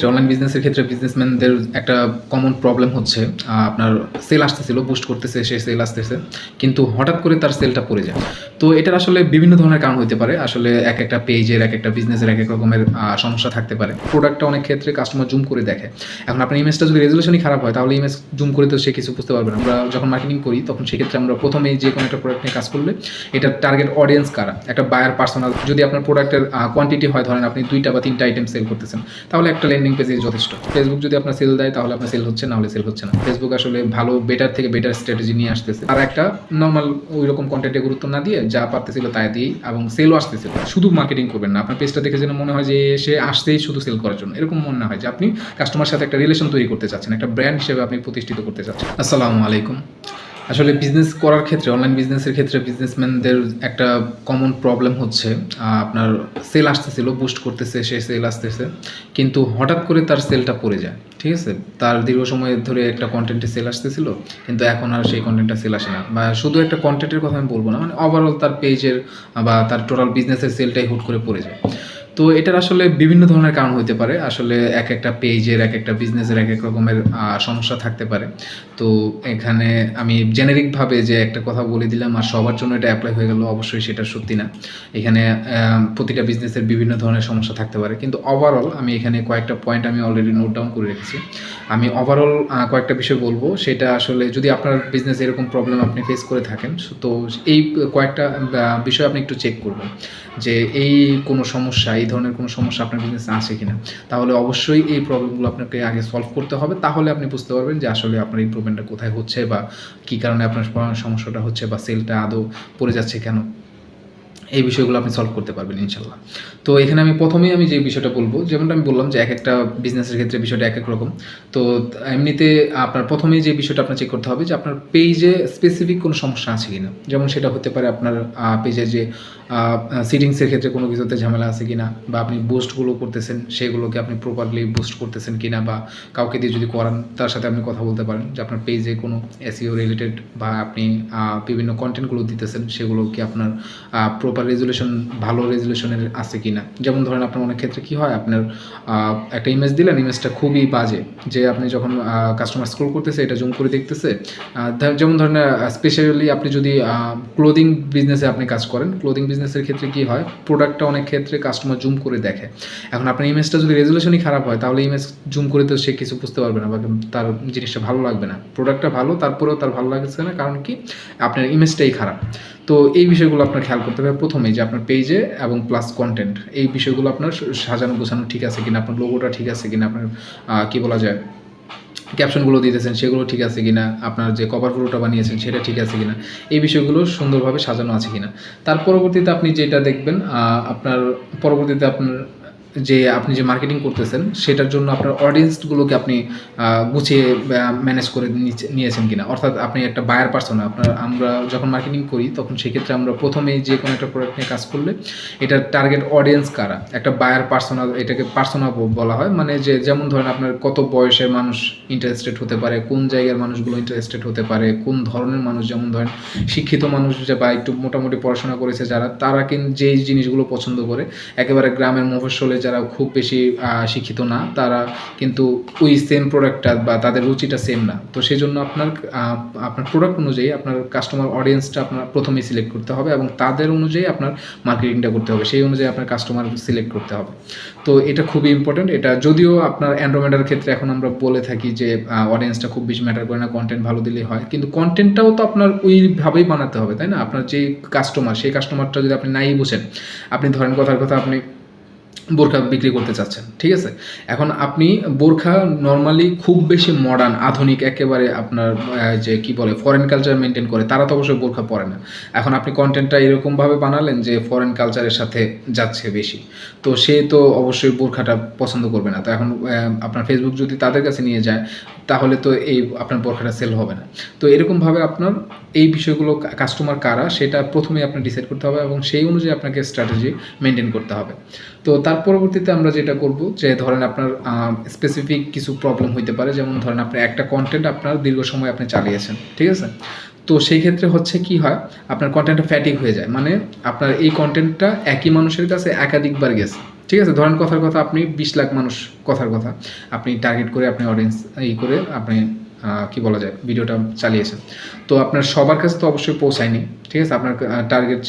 Online বিজনেসের ক্ষেত্রে বিজনেসম্যানদের একটা কমন প্রবলেম হচ্ছে আপনার সেল আসতেছিল, বুস্ট করতেছে, সে সেল আসতেছে, কিন্তু হঠাৎ করে তার সেলটা পড়ে যায়। তো এটার আসলে বিভিন্ন ধরনের কারণ হতে পারে। আসলে একটা পেজের, একটা বিজনেসের এক রকমের সমস্যা থাকতে পারে। প্রোডাক্টটা অনেক ক্ষেত্রে কাস্টমার জুম করে দেখে। এখন আপনার ইমেজটা যদি রেজুলেশনই খারাপ হয়, তাহলে ইমেজ জুম করে তো সে কিছু বুঝতে পারবে না। আমরা যখন মার্কেটিং করি, তখন সেক্ষেত্রে আমরা প্রথমেই যে কোনো একটা প্রোডাক্ট নিয়ে কাজ করলে এটার টার্গেট অডিয়েন্স কারা, একটা বায়ার পার্সোনাল, যদি আপনার প্রোডাক্টের কোয়ান্টিটি হয়, ধরেন আপনি 2টা বা 3টা আইটেম সেল করতেছেন, তাহলে একটা ল্যান্ডিং পেজে যথেষ্ট। ফেসবুক যদি আপনার সেল দেয়, তাহলে আপনার সেল হচ্ছে, না হলে সেল হচ্ছে না। ফেসবুক আসলে ভালো বেটার থেকে বেটার স্ট্র্যাটেজি নিয়ে আসতেছে। আর একটা নর্মাল ওই রকম কন্টেন্টে গুরুত্ব না দিয়ে যা পারতেছিল তাই দিয়েই, এবং সেলও আসতেছিল। শুধু মার্কেটিং করবেন না, আপনার পেজটা দেখে যেন মনে হয় যে সে আসতেই শুধু সেল করার জন্য, এরকম মনে না হয় যে আপনি কাস্টমার সাথে একটা রিলেশন তৈরি করতে চাচ্ছেন, একটা ব্র্যান্ড হিসেবে আপনি প্রতিষ্ঠিত করতে চাচ্ছেন। আসসালামু আলাইকুম। আসলে বিজনেস করার ক্ষেত্রে, অনলাইন বিজনেসের ক্ষেত্রে বিজনেসম্যানদের একটা কমন প্রবলেম হচ্ছে আপনার সেল আসতেছিল, বুস্ট করতেছে, সে সেল আসতেছে, কিন্তু হঠাৎ করে তার সেলটা পড়ে যায়। ঠিক আছে, তার দীর্ঘ সময় ধরে একটা কন্টেন্টে সেল আসতেছিল, কিন্তু এখন আর সেই কন্টেন্টটা সেল আসে না। বা শুধু একটা কন্টেন্টের কথা আমি বলবো না, মানে ওভারঅল তার পেজের বা তার টোটাল বিজনেসের সেলটাই হুট করে পড়ে যায়। তো এটার আসলে বিভিন্ন ধরনের কারণ হতে পারে। আসলে একটা পেজের, একটা বিজনেসের এক রকমের সমস্যা থাকতে পারে। তো এখানে আমি জেনেরিকভাবে যে একটা কথা বলে দিলাম আর সবার জন্য এটা অ্যাপ্লাই হয়ে গেল, অবশ্যই সেটা সত্যি না। এখানে প্রতিটা বিজনেসের বিভিন্ন ধরনের সমস্যা থাকতে পারে, কিন্তু ওভারঅল আমি এখানে কয়েকটা পয়েন্ট আমি অলরেডি নোট ডাউন করে রেখেছি। আমি ওভারঅল কয়েকটা বিষয় বলবো, সেটা আসলে যদি আপনার বিজনেস এরকম প্রবলেম আপনি ফেস করে থাকেন, তো এই কয়েকটা বিষয় আপনি একটু চেক করবেন যে এই কোনো সমস্যা, এই ধরনের কোনো সমস্যা আপনার বিজনেসে আছে কিনা। তাহলে অবশ্যই এই প্রবলেমগুলো আপনাকে আগে সলভ করতে হবে, তাহলে আপনি বুঝতে পারবেন যে আসলে আপনার ইমপ্রুভমেন্টটা কোথায় হচ্ছে, বা কী কারণে আপনার সমস্যাটা হচ্ছে, বা সেলটা আদৌ পড়ে যাচ্ছে কেন। এই বিষয়গুলো আপনি সলভ করতে পারবেন ইনশাল্লাহ। তো এখানে আমি প্রথমেই যে বিষয়টা বলবো, যেমনটা আমি বললাম যে একটা বিজনেসের ক্ষেত্রে বিষয়টা এক রকম। তো এমনিতে আপনার প্রথমেই যে বিষয়টা আপনার চেক করতে হবে যে আপনার পেজে স্পেসিফিক কোনো সমস্যা আছে কিনা। যেমন সেটা হতে পারে আপনার পেজের যে সিটিংসের ক্ষেত্রে কোনো কিছুতে ঝামেলা আছে কিনা, বা আপনি বুস্টগুলো করতেছেন সেগুলোকে আপনি প্রপারলি বুস্ট করতেছেন কিনা, বা কাউকে দিয়ে যদি করান তার সাথে আপনি কথা বলতে পারেন যে আপনার পেজে কোনো এসইও রিলেটেড বা আপনি বিভিন্ন কন্টেন্টগুলো দিতেছেন সেগুলো কি আপনার প্রপার রেজুলেশন, ভালো রেজুলেশনের আছে কিনা। যেমন ধরেন আপনার অনেক ক্ষেত্রে কী হয়, আপনার একটা ইমেজ দিলেন, ইমেজটা খুবই বাজে, যে আপনি যখন কাস্টমার স্ক্রল করতেছে এটা জুম করে দেখতেছে। যেমন ধরেন স্পেশালি আপনি যদি ক্লোদিং বিজনেসে আপনি কাজ করেন, ক্লোদিং বিজনেসের ক্ষেত্রে কী হয়, প্রোডাক্টটা অনেক ক্ষেত্রে কাস্টমার জুম করে দেখে। এখন আপনার ইমেজটা যদি রেজুলেশনই খারাপ হয়, তাহলে ইমেজ জুম করে তো সে কিছু বুঝতে পারবে না, বা তার জিনিসটা ভালো লাগবে না। প্রোডাক্টটা ভালো, তারপরেও তার ভালো লাগছে না, কারণ কি, আপনার ইমেজটাই খারাপ। তো এই বিষয়গুলো আপনার খেয়াল করতে হবে প্রথমেই, যে আপনার পেজে এবং প্লাস কন্টেন্ট, এই বিষয়গুলো আপনার সাজানো গোছানো ঠিক আছে কিনা, আপনার লোগোটা ঠিক আছে কিনা, আপনার কী বলা যায়, ক্যাপশনগুলো দিতেছেন সেগুলো ঠিক আছে কিনা, আপনার যে কভার ফটোটা বানিয়েছেন সেটা ঠিক আছে কিনা, এই বিষয়গুলো সুন্দরভাবে সাজানো আছে কিনা। তার পরবর্তীতে আপনি যেটা দেখবেন, আপনার পরবর্তীতে আপনি যে মার্কেটিং করতেছেন সেটার জন্য আপনার অডিয়েন্সগুলোকে আপনি গুছিয়ে ম্যানেজ করে নিয়েছেন কিনা। অর্থাৎ আপনি একটা বায়ার পার্সোনা, আমরা যখন মার্কেটিং করি তখন সেক্ষেত্রে আমরা প্রথমেই যে কোনো একটা প্রোডাক্ট নিয়ে কাজ করলে এটার টার্গেট অডিয়েন্স কারা, একটা বায়ার পার্সোনা, এটাকে পার্সোনা বলা হয়। মানে যেমন ধরেন আপনার কত বয়সের মানুষ ইন্টারেস্টেড হতে পারে, কোন জায়গার মানুষগুলো ইন্টারেস্টেড হতে পারে, কোন ধরনের মানুষ, যেমন ধরেন শিক্ষিত মানুষ বা একটু মোটামুটি পড়াশোনা করেছে যারা, তারা কিন্তু যেই জিনিসগুলো পছন্দ করে। একেবারে গ্রামের মফস্বলে যারা খুব বেশি শিক্ষিত না, তারা কিন্তু ওই সেম প্রোডাক্টটা বা তাদের রুচিটা সেম না। তো সেই জন্য আপনার প্রোডাক্ট অনুযায়ী আপনার কাস্টমার অডিয়েন্সটা আপনার প্রথমেই সিলেক্ট করতে হবে, এবং তাদের অনুযায়ী আপনার মার্কেটিংটা করতে হবে, সেই অনুযায়ী আপনার কাস্টমার সিলেক্ট করতে হবে। তো এটা খুবই ইম্পর্টেন্ট। এটা যদিও আপনার অ্যান্ড্রোমেডার ক্ষেত্রে এখন আমরা বলে থাকি যে অডিয়েন্সটা খুব বেশি ম্যাটার করে না, কন্টেন্ট ভালো দিলেই হয়, কিন্তু কন্টেন্টটাও তো আপনার ওইভাবেই বানাতে হবে, তাই না। আপনার যে কাস্টমার, সেই কাস্টমারটা যদি আপনি নাই বুঝেন, আপনি ধরেন কথার কথা আপনি বোরখা বিক্রি করতে চাচ্ছেন, ঠিক আছে। এখন আপনি বোরখা নর্মালি খুব বেশি মডার্ন, আধুনিক, একেবারে আপনার যে কী বলে ফরেন কালচার মেনটেন করে, তারা তো অবশ্যই বোরখা পরে না। এখন আপনি কন্টেন্টটা এরকমভাবে বানালেন যে ফরেন কালচারের সাথে যাচ্ছে বেশি, তো সে তো অবশ্যই বোরখাটা পছন্দ করবে না। তো এখন আপনার ফেসবুক যদি তাদের কাছে নিয়ে যায়, তাহলে তো এই আপনার বোরখাটা সেল হবে না। তো এরকমভাবে আপনার এই বিষয়গুলো কাস্টমার কারা সেটা প্রথমেই আপনার ডিসাইড করতে হবে, এবং সেই অনুযায়ী আপনাকে স্ট্র্যাটেজি মেনটেন করতে হবে। তো তার পরবর্তীতে আমরা যেটা করব, যে ধরেন আপনার স্পেসিফিক কিছু প্রবলেম হইতে পারে। যেমন ধরেন আপনার একটা কন্টেন্ট আপনার দীর্ঘ সময় আপনি চালিয়েছেন, ঠিক আছে। তো সেই ক্ষেত্রে হচ্ছে কি হয়, আপনার কন্টেন্টটা ফ্যাটিক হয়ে যায়, মানে আপনার এই কন্টেন্টটা একই মানুষের কাছে একাধিকবার গেছে, ঠিক আছে, ধরেন কথার কথা আপনি 20 লাখ মানুষ, কথার কথা আপনি টার্গেট করে আপনি অডিয়েন্স করে আপনি কি বলা যায় ভিডিওটা চালিয়েছেন। তো আপনার সবার কাছে তো অবশ্যই পৌঁছায়নি, ঠিক আছে। আপনার টার্গেট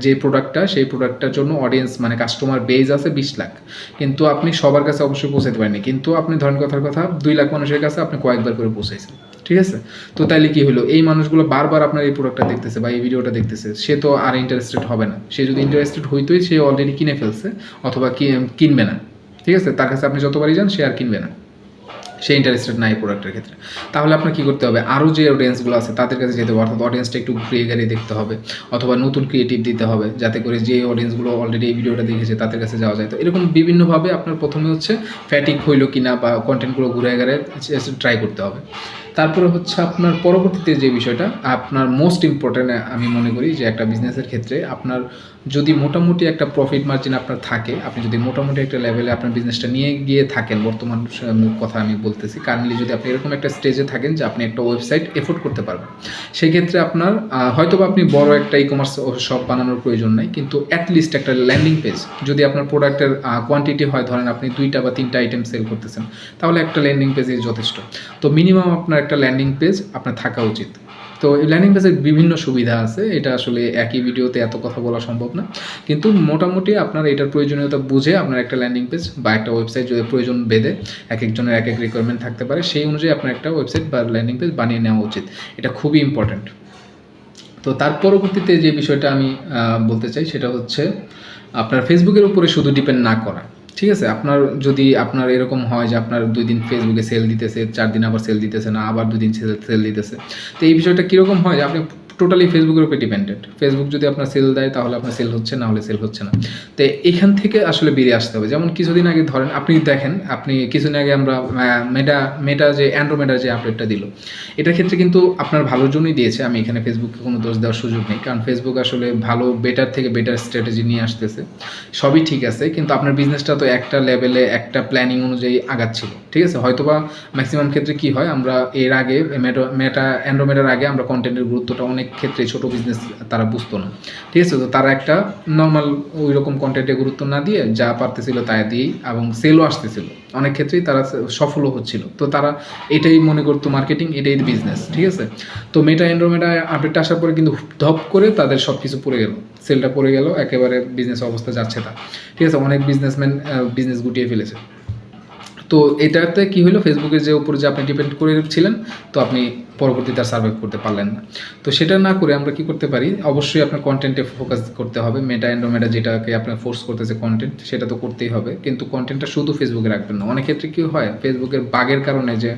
যে প্রোডাক্টটা, সেই প্রোডাক্টটার জন্য অডিয়েন্স মানে কাস্টমার বেজ আছে 20 লাখ, কিন্তু আপনি সবার কাছে অবশ্যই পৌঁছাতে পারেননি। কিন্তু আপনি ধরেন কথার কথা 2 লাখ মানুষের কাছে আপনি কয়েকবার করে পৌঁছাইছেন, ঠিক আছে। তো তাইলে কি হলো, এই মানুষগুলো বারবার আপনার এই প্রোডাক্টটা দেখতেছে বা এই ভিডিওটা দেখতেছে, সে তো আর ইন্টারেস্টেড হবে না। সে যদি ইন্টারেস্টেড হইতোই সে অলরেডি কিনে ফেলছে অথবা কিনবে না, ঠিক আছে। তার কাছে আপনি যতবারই যান সে আর কিনবে না, সে ইন্টারেস্টেড নাই প্রোডাক্টের ক্ষেত্রে। তাহলে আপনার কী করতে হবে, আরও যে অডিয়েন্সগুলো আছে তাদের কাছে যেতে হবে, অর্থাৎ অডিয়েন্সটা একটু ঘুরিয়ে গাড়িয়ে দেখতে হবে, অথবা নতুন ক্রিয়েটিভ দিতে হবে যাতে করে যে অডিয়েন্সগুলো অলরেডি এই ভিডিওটা দেখেছে তাদের কাছে যাওয়া যায়। তো এরকম বিভিন্নভাবে আপনার প্রথমে হচ্ছে ফ্যাটিক হইলো কিনা বা কন্টেন্টগুলো ঘুরে গেড়ে ট্রাই করতে হবে। তারপরে হচ্ছে আপনার পরবর্তীতে যে বিষয়টা আপনার মোস্ট ইম্পর্ট্যান্ট আমি মনে করি যে একটা বিজনেসের ক্ষেত্রে আপনার যদি মোটামুটি একটা প্রফিট মার্জিন আপনার থাকে, আপনি যদি মোটামুটি একটা লেভেলে আপনার বিজনেসটা নিয়ে গিয়ে থাকেন, বর্তমান কথা আমি বলতেছি, কারেন্টলি যদি আপনি এরকম একটা স্টেজে থাকেন যে আপনি একটা ওয়েবসাইট এফোর্ড করতে পারবেন, সেই ক্ষেত্রে আপনার হয়তো বা আপনি বড় একটা ই কমার্স শপ বানানোর প্রয়োজন নাই, কিন্তু অ্যাটলিস্ট একটা ল্যান্ডিং পেজ যদি আপনার প্রোডাক্টের কোয়ান্টিটি হয়, ধরেন আপনি 2টা বা 3টা আইটেম সেল করতেছেন, তাহলে একটা ল্যান্ডিং পেজই যথেষ্ট। তো মিনিমাম আপনার একটা ল্যান্ডিং পেজ আপনার থাকা উচিত। তো এই ল্যান্ডিং পেজের বিভিন্ন সুবিধা আছে, এটা আসলে একই ভিডিওতে এত কথা বলা সম্ভব না, কিন্তু মোটামুটি আপনার এটার প্রয়োজনীয়তা বুঝে আপনার একটা ল্যান্ডিং পেজ বা একটা ওয়েবসাইট যদি প্রয়োজন বেঁধে এক একজনের এক এক রিকোয়ারমেন্ট থাকতে পারে, সেই অনুযায়ী আপনার একটা ওয়েবসাইট বা ল্যান্ডিং পেজ বানিয়ে নেওয়া উচিত। এটা খুবই ইম্পর্ট্যান্ট। তো তার পরবর্তীতে যে বিষয়টা আমি বলতে চাই সেটা হচ্ছে আপনার ফেসবুকের উপরে শুধু ডিপেন্ড না করা, ঠিক আছে। আপনার যদি আপনার এরকম হয় যে আপনার 2 দিন ফেসবুকে সেল দিতেছে, 4 দিন আবার সেল দিতেছে না, আবার 2 দিন সেল দিতেছে, তো এই বিষয়টা কীরকম হয় যে আপনি টোটালি ফেসবুকের উপরে ডিপেন্ডেন্ট। ফেসবুক যদি আপনার সেল দেয় তাহলে আপনার সেল হচ্ছে, না হলে সেল হচ্ছে না। তো এখান থেকে আসলে বেরিয়ে আসতে হবে। যেমন কিছুদিন আগে ধরেন আপনি দেখেন, আপনি কিছুদিন আগে আমরা মেটা যে অ্যান্ড্রোমেটার যে আপডেটটা দিল, এটার ক্ষেত্রে কিন্তু আপনার ভালোর জন্যই দিয়েছে। আমি এখানে ফেসবুককে কোনো দোষ দেওয়ার সুযোগ নেই, কারণ ফেসবুক আসলে ভালো বেটার থেকে বেটার স্ট্র্যাটেজি নিয়ে আসতেছে, সবই ঠিক আছে, কিন্তু আপনার বিজনেসটা তো একটা লেভেলে একটা প্ল্যানিং অনুযায়ী আগাচ্ছিল, ঠিক আছে। হয়তোবা ম্যাক্সিমাম ক্ষেত্রে কি হয়, আমরা এর আগে অ্যান্ড্রোমেটার আগে আমরা কন্টেন্টের গুরুত্বটা অনেক ক্ষেত্রে ছোটো বিজনেস তারা বুঝতো না, ঠিক আছে। তো তারা একটা নর্মাল ওই রকম কন্টেন্টে গুরুত্ব না দিয়ে যা পারতেছিল তাই দিয়েই, এবং সেলও আসতেছিল, অনেক ক্ষেত্রেই তারা সফলও হচ্ছিল। তো তারা এটাই মনে করতো মার্কেটিং, এটাই বিজনেস, ঠিক আছে। তো অ্যান্ড্রোমেটা আপডেটটা আসার পরে কিন্তু ধপ করে তাদের সব কিছু পড়ে গেল, সেলটা পড়ে গেল, একেবারে বিজনেস অবস্থা যাচ্ছে তা, ঠিক আছে। অনেক বিজনেসম্যান বিজনেস গুটিয়ে ফেলেছে। তো এটাতে কি হলো, ফেসবুকের যে উপরে যে আপনি ডিপেন্ড করেছিলেন, তো আপনি পরবর্তীতে আর সার্ভাইভ করতে পারলেন না। তো সেটা না করে আমরা কি করতে পারি, অবশ্যই আপনার কন্টেন্টে ফোকাস করতে হবে। অ্যান্ড্রোমেটা যেটাকে আপনার ফোর্স করতেছে কন্টেন্ট, সেটা তো করতেই হবে, কিন্তু কন্টেন্টটা শুধু ফেসবুকে রাখবেন না। অনেক ক্ষেত্রে কী হয়, ফেসবুকের বাগের কারণে, যে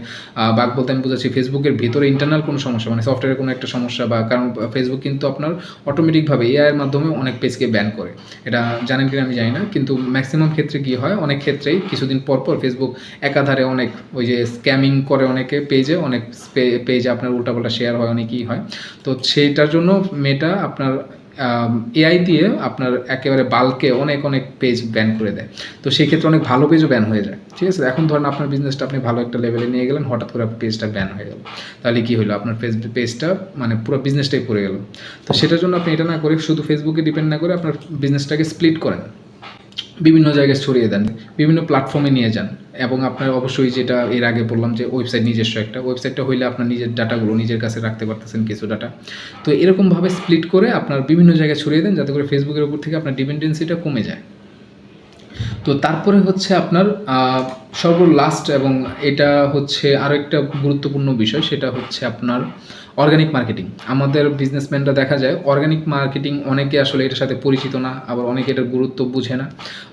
বাগ বলতে আমি বুঝাচ্ছি ফেসবুকের ভিতরে ইন্টারনাল কোনো সমস্যা, মানে সফটওয়্যারের কোনো একটা সমস্যা, বা কারণ ফেসবুক কিন্তু আপনার অটোমেটিকভাবে এআইয়ের মাধ্যমে অনেক পেজকে ব্যান করে, এটা জানেন কিনা আমি জানি না, কিন্তু ম্যাক্সিমাম ক্ষেত্রে কী হয়, অনেক ক্ষেত্রেই কিছুদিন পর ফেসবুক একাধারে অনেক ওই যে স্ক্যামিং করে অনেকে পেজে, অনেক পেজে আপনার উল্টাপাল্টা শেয়ার হয়, অনেকই হয়। তো সেইটার জন্য মেটা আপনার এআই দিয়ে আপনার একেবারে বাল্কে অনেক পেজ ব্যান করে দেয়। তো সেক্ষেত্রে অনেক ভালো পেজও ব্যান হয়ে যায়, ঠিক আছে। এখন ধরেন আপনার বিজনেসটা আপনি ভালো একটা লেভেলে নিয়ে গেলেন, হঠাৎ করে পেজটা ব্যান হয়ে গেল, তাহলে কী হলো, আপনার পেজটা মানে পুরো বিজনেসটাই পড়ে গেল। তো সেটার জন্য আপনি এটা না করে, শুধু ফেসবুকে ডিপেন্ড না করে আপনার বিজনেসটাকে স্প্লিট করেন, বিভিন্ন জায়গায় ছড়িয়ে দেন, বিভিন্ন প্ল্যাটফর্মে নিয়ে যান, এবং আপনার অবশ্যই যেটা এর আগে বললাম যে ওয়েবসাইট, নিজস্ব একটা ওয়েবসাইটটা হইলে আপনার নিজের ডাটাগুলো নিজের কাছে রাখতে পারতেছেন কিছু ডাটা। তো এরকমভাবে স্প্লিট করে আপনার বিভিন্ন জায়গায় ছড়িয়ে দেন, যাতে করে ফেসবুকের উপর থেকে আপনার ডিপেন্ডেন্সিটা কমে যায়। তো তারপরে হচ্ছে আপনার সর্বলাস্ট, এবং এটা হচ্ছে আরও একটা গুরুত্বপূর্ণ বিষয়, সেটা হচ্ছে আপনার অর্গানিক মার্কেটিং। আমাদের বিজনেসম্যানরা দেখা যায় অর্গানিক মার্কেটিং অনেকে আসলে এটার সাথে পরিচিত না, আবার অনেকে এটার গুরুত্ব বুঝে না,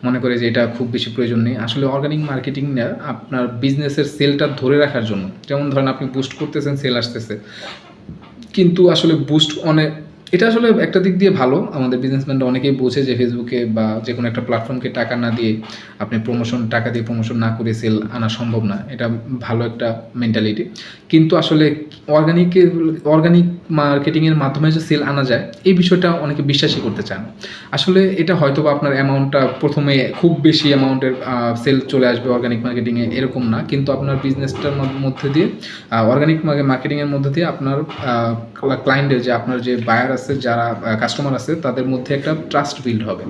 মনে করে যে এটা খুব বেশি প্রয়োজন নেই। আসলে অর্গানিক মার্কেটিংটা আপনার বিজনেসের সেলটা ধরে রাখার জন্য, যেমন ধরেন আপনি বুস্ট করতেছেন, সেল আসতেছে, কিন্তু আসলে বুস্ট এটা আসলে একটা দিক দিয়ে ভালো, আমাদের বিজনেসম্যানরা অনেকেই বোঝে যে ফেসবুকে বা যে কোনো একটা প্ল্যাটফর্মকে টাকা না দিয়ে আপনি টাকা দিয়ে প্রমোশন না করে সেল আনা সম্ভব না, এটা ভালো একটা মেন্টালিটি। কিন্তু আসলে অর্গানিক মার্কেটিংয়ের মাধ্যমে যে সেল আনা যায়, এই বিষয়টা অনেকে বিশ্বাসই করতে চান না। আসলে এটা হয়তো বা আপনার অ্যামাউন্টটা প্রথমে খুব বেশি অ্যামাউন্টের সেল চলে আসবে অর্গানিক মার্কেটিংয়ে, এরকম না, কিন্তু আপনার বিজনেসটার মধ্যে দিয়ে অর্গানিক মার্কেটিংয়ের মধ্যে দিয়ে আপনার ক্লায়েন্টের, যে আপনার যে বায়ার আছে, যারা কাস্টমার আছে, তাদের মধ্যে একটা ট্রাস্ট বিল্ড হবে।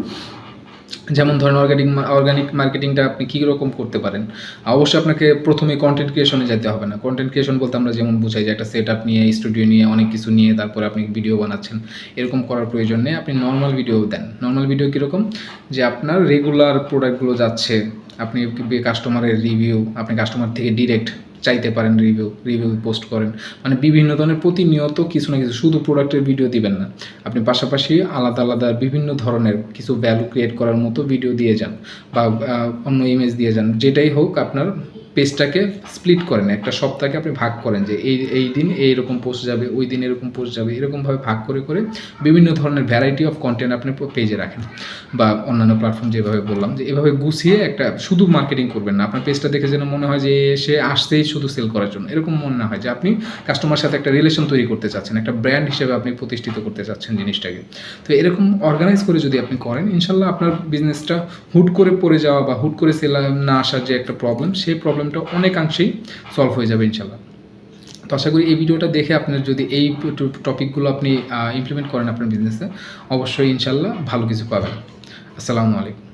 যেমন ধরেন অর্গানিক মার্কেটিংটা আপনি কী রকম করতে পারেন। অবশ্যই আপনাকে প্রথমে কন্টেন্ট ক্রিয়েশনে যেতে হবে না। কন্টেন্ট ক্রিয়েশন বলতে আমরা যেমন বুঝাই যে একটা সেটআপ নিয়ে, স্টুডিও নিয়ে, অনেক কিছু নিয়ে তারপরে আপনি ভিডিও বানাচ্ছেন। এরকম করার প্রয়োজন নেই। আপনি নরমাল ভিডিও দেন। নরমাল ভিডিও কীরকম? যে আপনার রেগুলার প্রোডাক্টগুলো যাচ্ছে, আপনি কাস্টমারের রিভিউ, আপনি কাস্টমার থেকে ডিরেক্ট চাইতে পারেন রিভিউ পোস্ট করেন। মানে বিভিন্ন ধরনের প্রতিনিয়ত কিছু না কিছু, শুধু প্রোডাক্টের ভিডিও দিবেন না। আপনি পাশাপাশি আলাদা বিভিন্ন ধরনের কিছু ভ্যালু ক্রিয়েট করার মতো ভিডিও দিয়ে যান, বা অন্য ইমেজ দিয়ে যান। যেটাই হোক, আপনার পেজটাকে স্প্লিট করেন, একটা সপ্তাহকে আপনি ভাগ করেন যে এই দিন এইরকম পোস্ট যাবে, ওই দিন এরকম পোস্ট যাবে, এরকমভাবে ভাগ করে বিভিন্ন ধরনের ভ্যারাইটি অফ কন্টেন্ট আপনি পেজে রাখেন, বা অন্যান্য প্ল্যাটফর্ম যেভাবে বললাম, যে এভাবে গুছিয়ে একটা শুধু মার্কেটিং করবেন না। আপনার পেজটা দেখে যেন মনে হয় যে সে আসতেই শুধু সেল করার জন্য, এরকম মনে না হয়, যে আপনি কাস্টমার সাথে একটা রিলেশন তৈরি করতে চাচ্ছেন, একটা ব্র্যান্ড হিসেবে আপনি প্রতিষ্ঠিত করতে চাচ্ছেন জিনিসটাকে। তো এরকম অর্গানাইজ করে যদি আপনি করেন, ইনশাল্লাহ আপনার বিজনেসটা হুট করে পড়ে যাওয়া বা হুট করে সেল না আসার যে একটা প্রবলেম, সেই প্রবলেমটা অনেকাংশেই সলভ হয়ে যাবে ইনশাল্লাহ। তো আশা করি এই ভিডিওটা দেখে আপনার যদি এই টপিকগুলো আপনি ইমপ্লিমেন্ট করেন আপনার বিজনেসে, অবশ্যই ইনশাল্লাহ ভালো কিছু পাবেন। আসসালামু আলাইকুম।